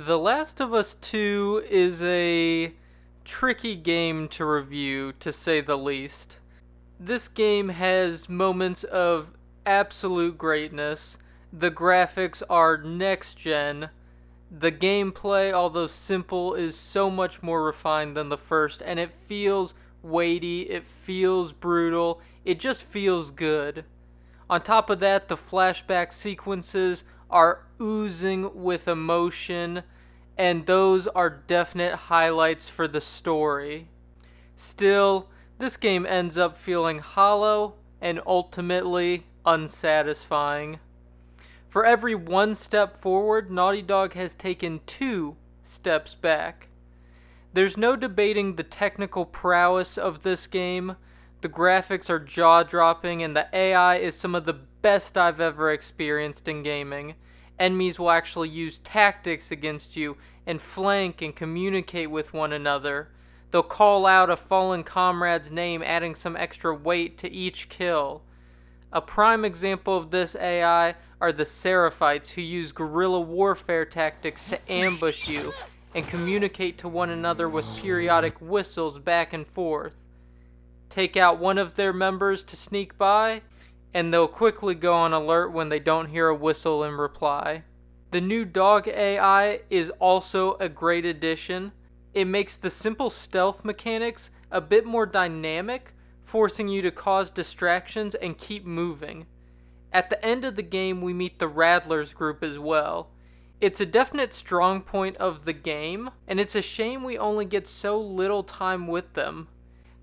The Last of Us 2 is a tricky game to review, to say the least. This game has moments of absolute greatness. The graphics are next gen. The gameplay, although simple, is so much more refined than the first, and it feels weighty, it feels brutal, it just feels good. On top of that, the flashback sequences are oozing with emotion, and those are definite highlights for the story. Still, this game ends up feeling hollow and ultimately unsatisfying. For every one step forward, Naughty Dog has taken 2 steps back. There's no debating the technical prowess of this game. The graphics are jaw-dropping, and the AI is some of the best I've ever experienced in gaming. Enemies will actually use tactics against you and flank and communicate with one another. They'll call out a fallen comrade's name, adding some extra weight to each kill. A prime example of this AI are the Seraphites, who use guerrilla warfare tactics to ambush you and communicate to one another with periodic whistles back and forth. Take out one of their members to sneak by, and they'll quickly go on alert when they don't hear a whistle in reply. The new dog AI is also a great addition. It makes the simple stealth mechanics a bit more dynamic, forcing you to cause distractions and keep moving. At the end of the game, we meet the Rattlers group as well. It's a definite strong point of the game, and it's a shame we only get so little time with them.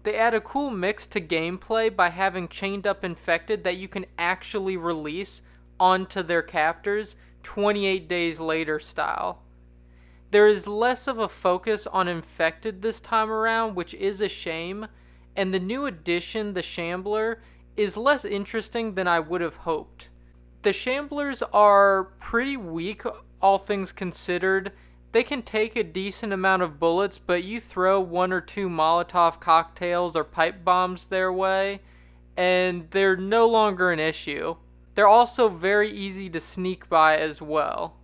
They add a cool mix to gameplay by having chained up infected that you can actually release onto their captors 28 days later style. There is less of a focus on infected this time around, which is a shame, and the new addition, the Shambler, is less interesting than I would have hoped. The Shamblers are pretty weak, all things considered. They can take a decent amount of bullets, but you throw 1 or 2 Molotov cocktails or pipe bombs their way, and they're no longer an issue. They're also very easy to sneak by as well.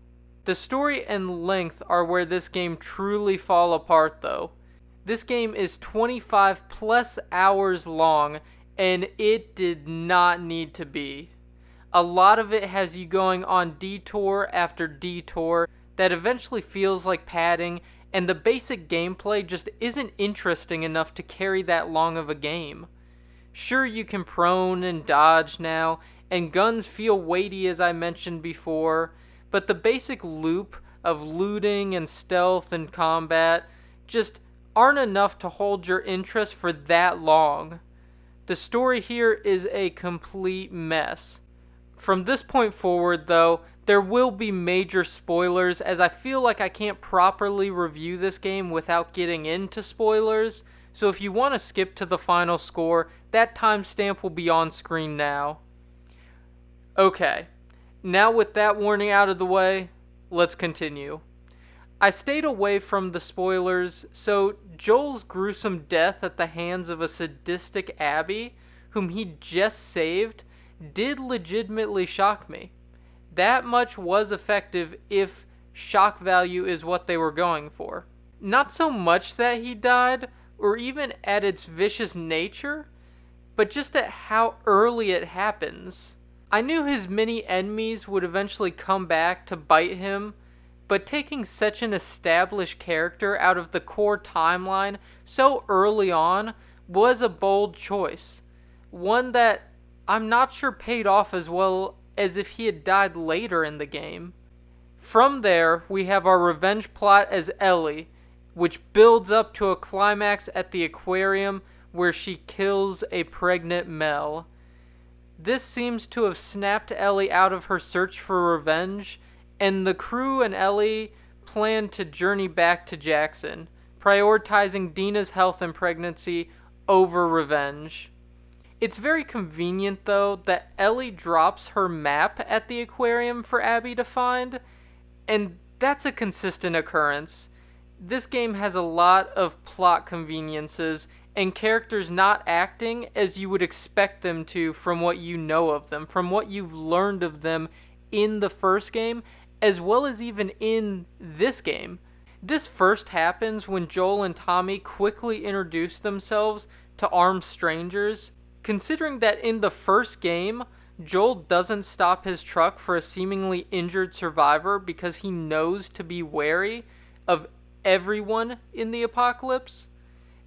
The story and length are where this game truly fall apart though. This game is 25 plus hours long, and it did not need to be. A lot of it has you going on detour after detour that eventually feels like padding, and the basic gameplay just isn't interesting enough to carry that long of a game. Sure, you can prone and dodge now, and guns feel weighty as I mentioned before, but the basic loop of looting and stealth and combat just aren't enough to hold your interest for that long. The story here is a complete mess. From this point forward, though, there will be major spoilers, as I feel like I can't properly review this game without getting into spoilers, so if you want to skip to the final score, that timestamp will be on screen now. Okay, now with that warning out of the way, let's continue. I stayed away from the spoilers, so Joel's gruesome death at the hands of a sadistic Abby, whom he just saved, did legitimately shock me. That much was effective if shock value is what they were going for. Not so much that he died, or even at its vicious nature, but just at how early it happens. I knew his many enemies would eventually come back to bite him, but taking such an established character out of the core timeline so early on was a bold choice. One that I'm not sure paid off as well as if he had died later in the game. From there, we have our revenge plot as Ellie, which builds up to a climax at the aquarium where she kills a pregnant Mel. This seems to have snapped Ellie out of her search for revenge, and the crew and Ellie plan to journey back to Jackson, prioritizing Dina's health and pregnancy over revenge. It's very convenient, though, that Ellie drops her map at the aquarium for Abby to find, and that's a consistent occurrence. This game has a lot of plot conveniences and characters not acting as you would expect them to from what you know of them, from what you've learned of them in the first game, as well as even in this game. This first happens when Joel and Tommy quickly introduce themselves to armed strangers, considering that in the first game, Joel doesn't stop his truck for a seemingly injured survivor because he knows to be wary of everyone in the apocalypse.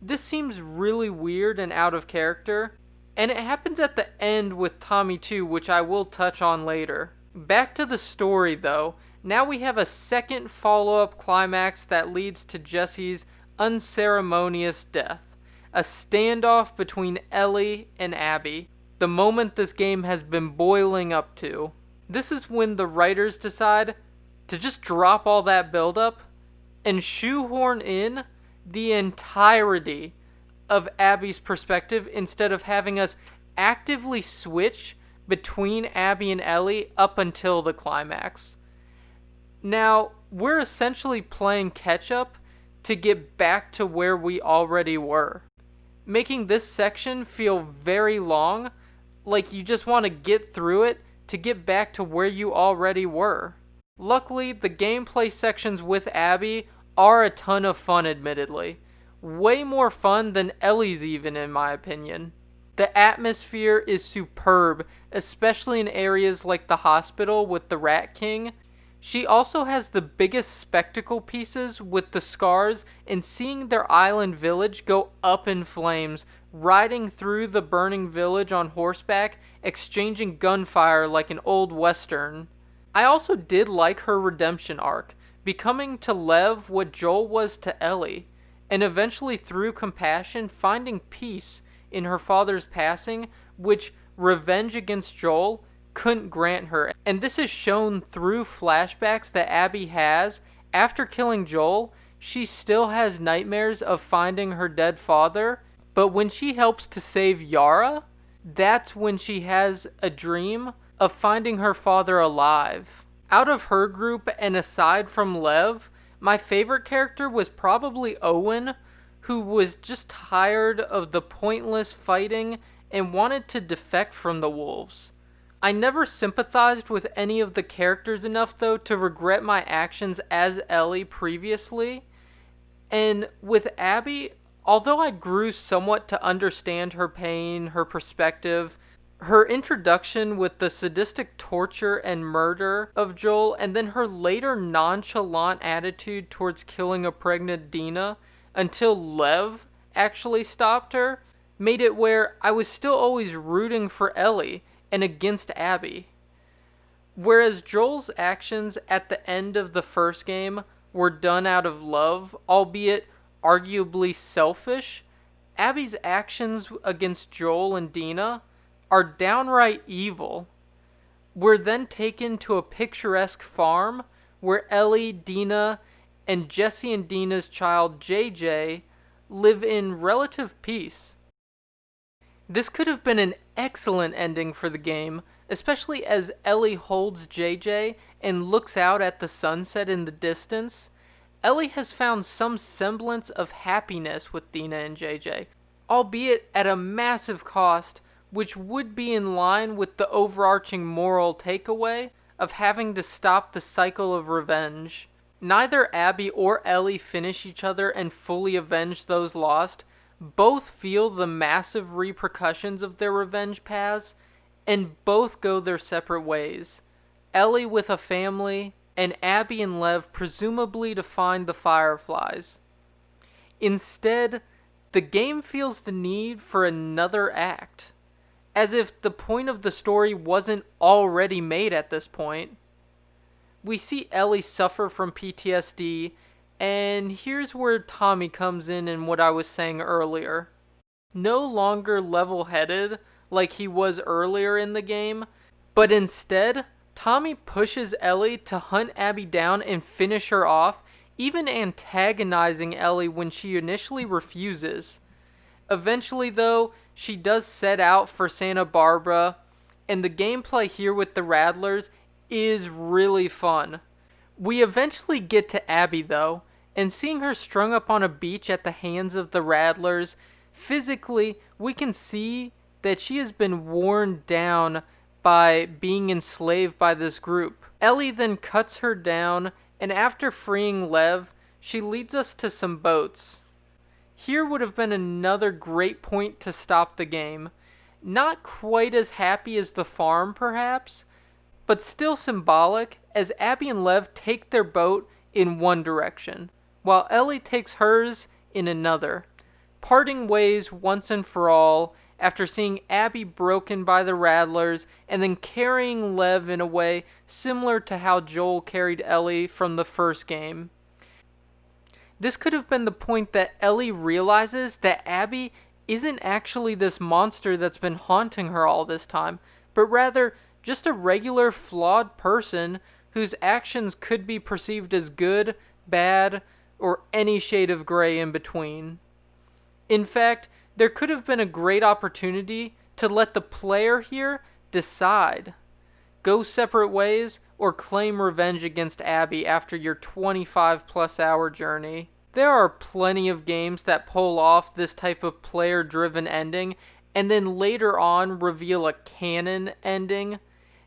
This seems really weird and out of character, and it happens at the end with Tommy too, which I will touch on later. Back to the story though, now we have a second follow-up climax that leads to Jesse's unceremonious death. A standoff between Ellie and Abby, the moment this game has been boiling up to. This is when the writers decide to just drop all that buildup and shoehorn in the entirety of Abby's perspective instead of having us actively switch between Abby and Ellie up until the climax. Now, we're essentially playing catch-up to get back to where we already were, making this section feel very long, like you just want to get through it to get back to where you already were. Luckily, the gameplay sections with Abby are a ton of fun, admittedly. Way more fun than Ellie's even, in my opinion. The atmosphere is superb, especially in areas like the hospital with the Rat King. She also has the biggest spectacle pieces with the scars and seeing their island village go up in flames, riding through the burning village on horseback, exchanging gunfire like an old western. I also did like her redemption arc, becoming to Lev what Joel was to Ellie, and eventually through compassion finding peace in her father's passing, which revenge against Joel couldn't grant her. And this is shown through flashbacks that Abby has. After killing Joel, she still has nightmares of finding her dead father, but when she helps to save Yara, that's when she has a dream of finding her father alive. Out of her group and aside from Lev, my favorite character was probably Owen, who was just tired of the pointless fighting and wanted to defect from the wolves. I never sympathized with any of the characters enough though to regret my actions as Ellie previously, and with Abby, although I grew somewhat to understand her pain, her perspective, her introduction with the sadistic torture and murder of Joel, and then her later nonchalant attitude towards killing a pregnant Dina until Lev actually stopped her, made it where I was still always rooting for Ellie and against Abby. Whereas Joel's actions at the end of the first game were done out of love, albeit arguably selfish, Abby's actions against Joel and Dina are downright evil. We're then taken to a picturesque farm where Ellie, Dina, and Jesse and Dina's child JJ live in relative peace. This could have been an excellent ending for the game, especially as Ellie holds JJ and looks out at the sunset in the distance. Ellie has found some semblance of happiness with Dina and JJ, albeit at a massive cost, which would be in line with the overarching moral takeaway of having to stop the cycle of revenge. Neither Abby or Ellie finish each other and fully avenge those lost. Both feel the massive repercussions of their revenge paths, and both go their separate ways. Ellie with a family, and Abby and Lev presumably to find the Fireflies. Instead, the game feels the need for another act, as if the point of the story wasn't already made at this point. We see Ellie suffer from PTSD, and here's where Tommy comes in what I was saying earlier. No longer level-headed like he was earlier in the game, but instead, Tommy pushes Ellie to hunt Abby down and finish her off, even antagonizing Ellie when she initially refuses. Eventually though, she does set out for Santa Barbara, and the gameplay here with the Rattlers is really fun. We eventually get to Abby though, and seeing her strung up on a beach at the hands of the Rattlers, physically we can see that she has been worn down by being enslaved by this group. Ellie then cuts her down, and after freeing Lev, she leads us to some boats. Here would have been another great point to stop the game. Not quite as happy as the farm, perhaps, but still symbolic, as Abby and Lev take their boat in one direction, while Ellie takes hers in another, parting ways once and for all after seeing Abby broken by the Rattlers and then carrying Lev in a way similar to how Joel carried Ellie from the first game. This could have been the point that Ellie realizes that Abby isn't actually this monster that's been haunting her all this time, but rather just a regular flawed person whose actions could be perceived as good, bad, or any shade of gray in between. In fact, there could have been a great opportunity to let the player here decide. Go separate ways or claim revenge against Abby after your 25 plus hour journey. There are plenty of games that pull off this type of player driven ending and then later on reveal a canon ending.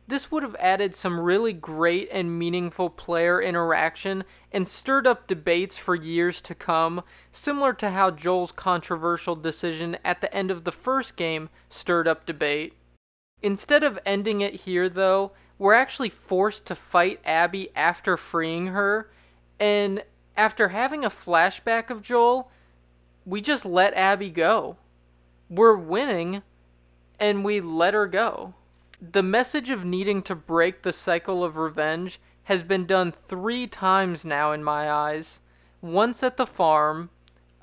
This would have added some really great and meaningful player interaction and stirred up debates for years to come, similar to how Joel's controversial decision at the end of the first game stirred up debate. Instead of ending it here, though, we're actually forced to fight Abby after freeing her, and after having a flashback of Joel, we just let Abby go. We're winning, and we let her go. The message of needing to break the cycle of revenge has been done 3 times now in my eyes. Once at the farm,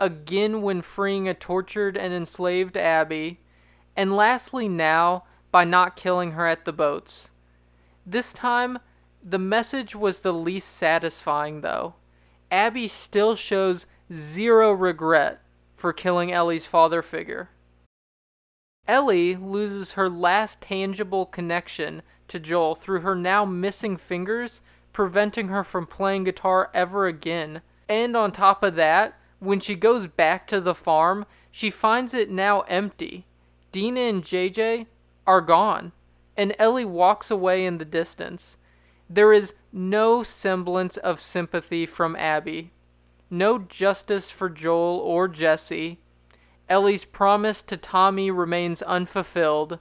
again when freeing a tortured and enslaved Abby, and lastly now by not killing her at the boats. This time, the message was the least satisfying though. Abby still shows zero regret for killing Ellie's father figure. Ellie loses her last tangible connection to Joel through her now missing fingers, preventing her from playing guitar ever again. And on top of that, when she goes back to the farm, she finds it now empty. Dina and JJ are gone, and Ellie walks away in the distance. There is no semblance of sympathy from Abby, no justice for Joel or Jesse. Ellie's promise to Tommy remains unfulfilled,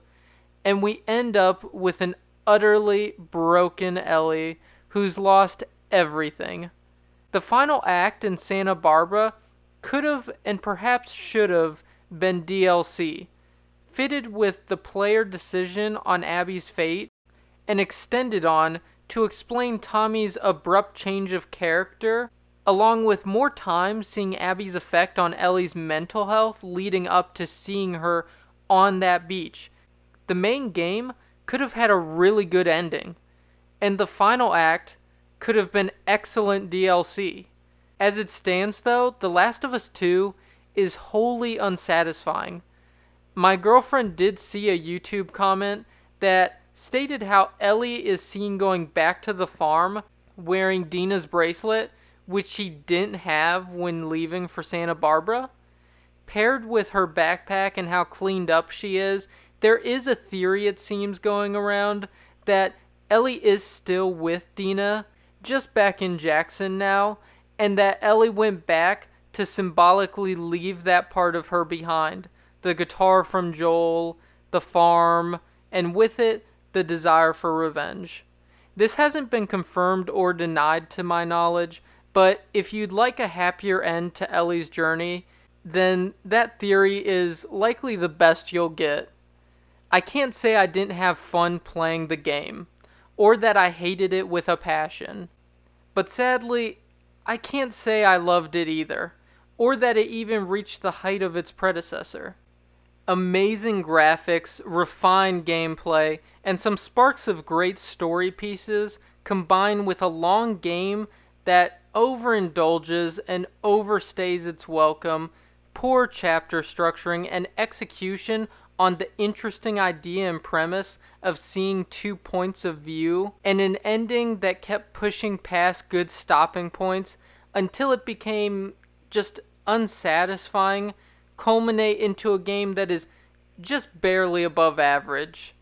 and we end up with an utterly broken Ellie who's lost everything. The final act in Santa Barbara could have and perhaps should have been DLC, fitted with the player decision on Abby's fate, and extended on to explain Tommy's abrupt change of character, along with more time seeing Abby's effect on Ellie's mental health leading up to seeing her on that beach. The main game could have had a really good ending, and the final act could have been excellent DLC. As it stands though, The Last of Us 2 is wholly unsatisfying. My girlfriend did see a YouTube comment that stated how Ellie is seen going back to the farm wearing Dina's bracelet, which she didn't have when leaving for Santa Barbara. Paired with her backpack and how cleaned up she is, there is a theory, it seems, going around that Ellie is still with Dina, just back in Jackson now, and that Ellie went back to symbolically leave that part of her behind. The guitar from Joel, the farm, and with it, the desire for revenge. This hasn't been confirmed or denied to my knowledge, but if you'd like a happier end to Ellie's journey, then that theory is likely the best you'll get. I can't say I didn't have fun playing the game, or that I hated it with a passion. But sadly, I can't say I loved it either, or that it even reached the height of its predecessor. Amazing graphics, refined gameplay, and some sparks of great story pieces combined with a long game that overindulges and overstays its welcome, poor chapter structuring, and execution on the interesting idea and premise of seeing 2 points of view, and an ending that kept pushing past good stopping points until it became just unsatisfying, culminate into a game that is just barely above average.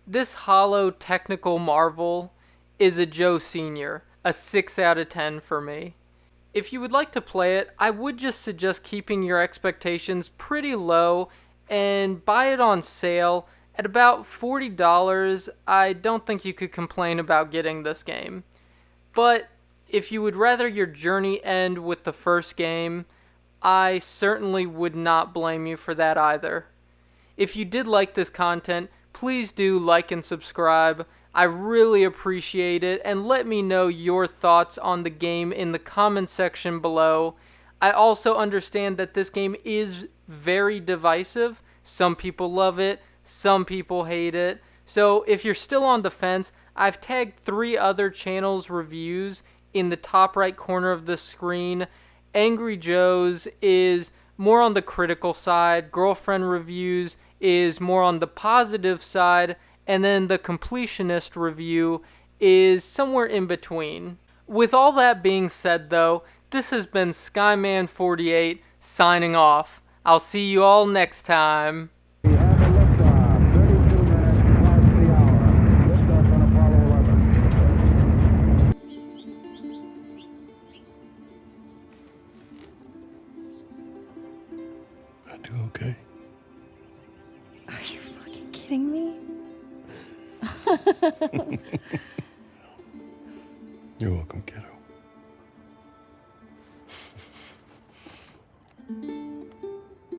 This hollow technical marvel is a Joe Sr., a 6 out of 10 for me. If you would like to play it, I would just suggest keeping your expectations pretty low and buy it on sale at about $40. I don't think you could complain about getting this game. But if you would rather your journey end with the first game, I certainly would not blame you for that either. If you did like this content, please do like and subscribe. I really appreciate it, and let me know your thoughts on the game in the comment section below. I also understand that this game is very divisive. Some people love it, some people hate it. So if you're still on the fence, I've tagged 3 other channels' reviews in the top right corner of the screen. Angry Joe's is more on the critical side, Girlfriend Reviews is more on the positive side, and then the Completionist review is somewhere in between. With all that being said though, this has been Skyman48 signing off. I'll see you all next time. We have a liftoff, 32 minutes past the hour. Liftoff on Apollo 11. I do okay. Are you fucking kidding me? You're welcome, kiddo.